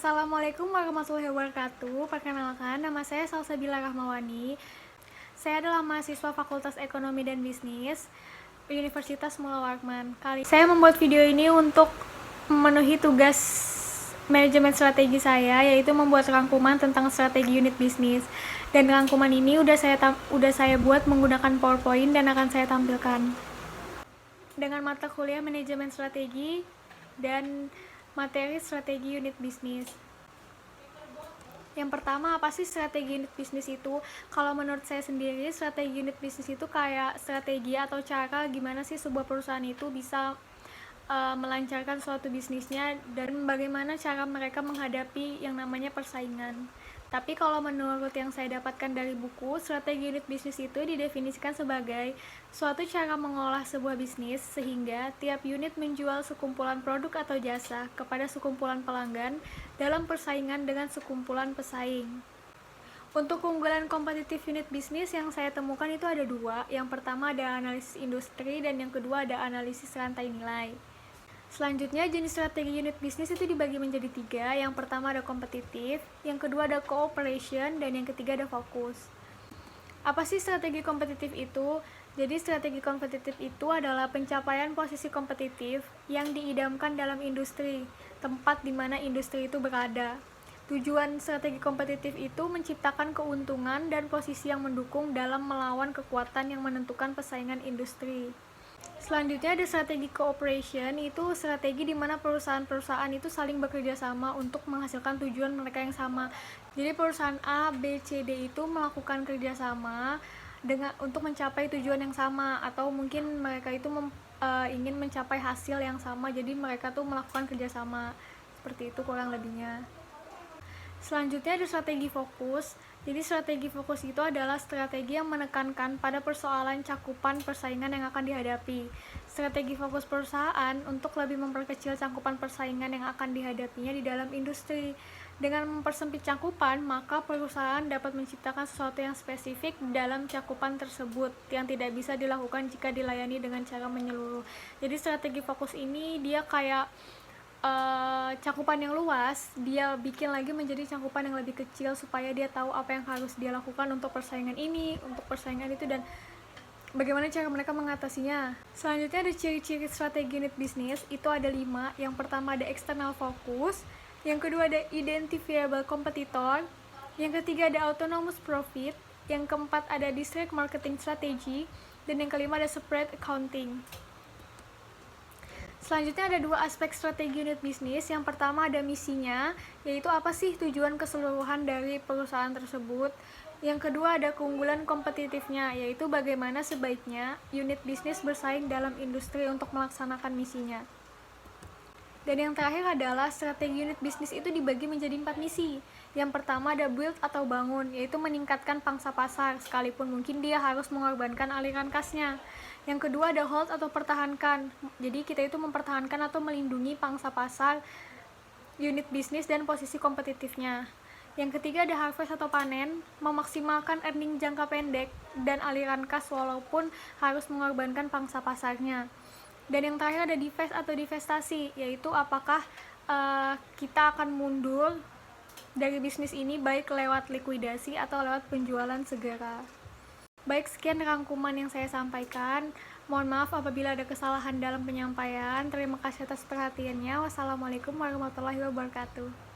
Assalamualaikum warahmatullahi wabarakatuh. Perkenalkan, nama saya Salsabila Rahmawani. Saya adalah mahasiswa Fakultas Ekonomi dan Bisnis Universitas Mula Warman. Kali saya membuat video ini untuk memenuhi tugas manajemen strategi saya, yaitu membuat rangkuman tentang strategi unit bisnis. Dan rangkuman ini udah saya buat menggunakan PowerPoint dan akan saya tampilkan. Dengan mata kuliah manajemen strategi dan materi strategi unit bisnis. Yang pertama, apa sih strategi unit bisnis itu? Kalau menurut saya sendiri, strategi unit bisnis itu kayak strategi atau cara gimana sih sebuah perusahaan itu bisa melancarkan suatu bisnisnya dan bagaimana cara mereka menghadapi yang namanya persaingan. Tapi kalau menurut yang saya dapatkan dari buku, strategi unit bisnis itu didefinisikan sebagai suatu cara mengolah sebuah bisnis sehingga tiap unit menjual sekumpulan produk atau jasa kepada sekumpulan pelanggan dalam persaingan dengan sekumpulan pesaing. Untuk keunggulan kompetitif unit bisnis yang saya temukan itu ada dua. Yang pertama ada analisis industri dan yang kedua ada analisis rantai nilai. Selanjutnya, jenis strategi unit bisnis itu dibagi menjadi tiga. Yang pertama ada kompetitif, yang kedua ada cooperation, dan yang ketiga ada fokus. Apa sih strategi kompetitif itu? Jadi strategi kompetitif itu adalah pencapaian posisi kompetitif yang diidamkan dalam industri, tempat di mana industri itu berada. Tujuan strategi kompetitif itu menciptakan keuntungan dan posisi yang mendukung dalam melawan kekuatan yang menentukan persaingan industri. Selanjutnya ada strategi cooperation, itu strategi di mana perusahaan-perusahaan itu saling bekerja sama untuk menghasilkan tujuan mereka yang sama. Jadi perusahaan A, B, C, D itu melakukan kerjasama untuk mencapai tujuan yang sama, atau mungkin mereka itu ingin mencapai hasil yang sama, jadi mereka tuh melakukan kerjasama. Seperti itu kurang lebihnya. Selanjutnya ada strategi fokus. Jadi strategi fokus itu adalah strategi yang menekankan pada persoalan cakupan persaingan yang akan dihadapi. Strategi fokus perusahaan untuk lebih memperkecil cakupan persaingan yang akan dihadapinya di dalam industri. Dengan mempersempit cakupan, maka perusahaan dapat menciptakan sesuatu yang spesifik dalam cakupan tersebut yang tidak bisa dilakukan jika dilayani dengan cara menyeluruh. Jadi strategi fokus ini dia kayak cakupan yang luas, dia bikin lagi menjadi cakupan yang lebih kecil supaya dia tahu apa yang harus dia lakukan untuk persaingan ini, untuk persaingan itu, dan bagaimana cara mereka mengatasinya. Selanjutnya ada ciri-ciri strategi unit bisnis, itu ada 5. Yang pertama ada external focus, yang kedua ada identifiable competitor, yang ketiga ada autonomous profit, yang keempat ada district marketing strategy, dan yang kelima ada spread accounting. Selanjutnya ada 2 aspek strategi unit bisnis. Yang pertama ada misinya, yaitu apa sih tujuan keseluruhan dari perusahaan tersebut. Yang kedua ada keunggulan kompetitifnya, yaitu bagaimana sebaiknya unit bisnis bersaing dalam industri untuk melaksanakan misinya. Dan yang terakhir adalah strategi unit bisnis itu dibagi menjadi 4 misi. Yang pertama ada build atau bangun, yaitu meningkatkan pangsa pasar, sekalipun mungkin dia harus mengorbankan aliran kasnya. Yang kedua ada hold atau pertahankan, jadi kita itu mempertahankan atau melindungi pangsa pasar, unit bisnis, dan posisi kompetitifnya. Yang ketiga ada harvest atau panen, memaksimalkan earning jangka pendek dan aliran kas walaupun harus mengorbankan pangsa pasarnya. Dan yang terakhir ada divest atau divestasi, yaitu apakah kita akan mundur dari bisnis ini baik lewat likuidasi atau lewat penjualan segera. Baik, sekian rangkuman yang saya sampaikan. Mohon maaf apabila ada kesalahan dalam penyampaian. Terima kasih atas perhatiannya. Wassalamualaikum warahmatullahi wabarakatuh.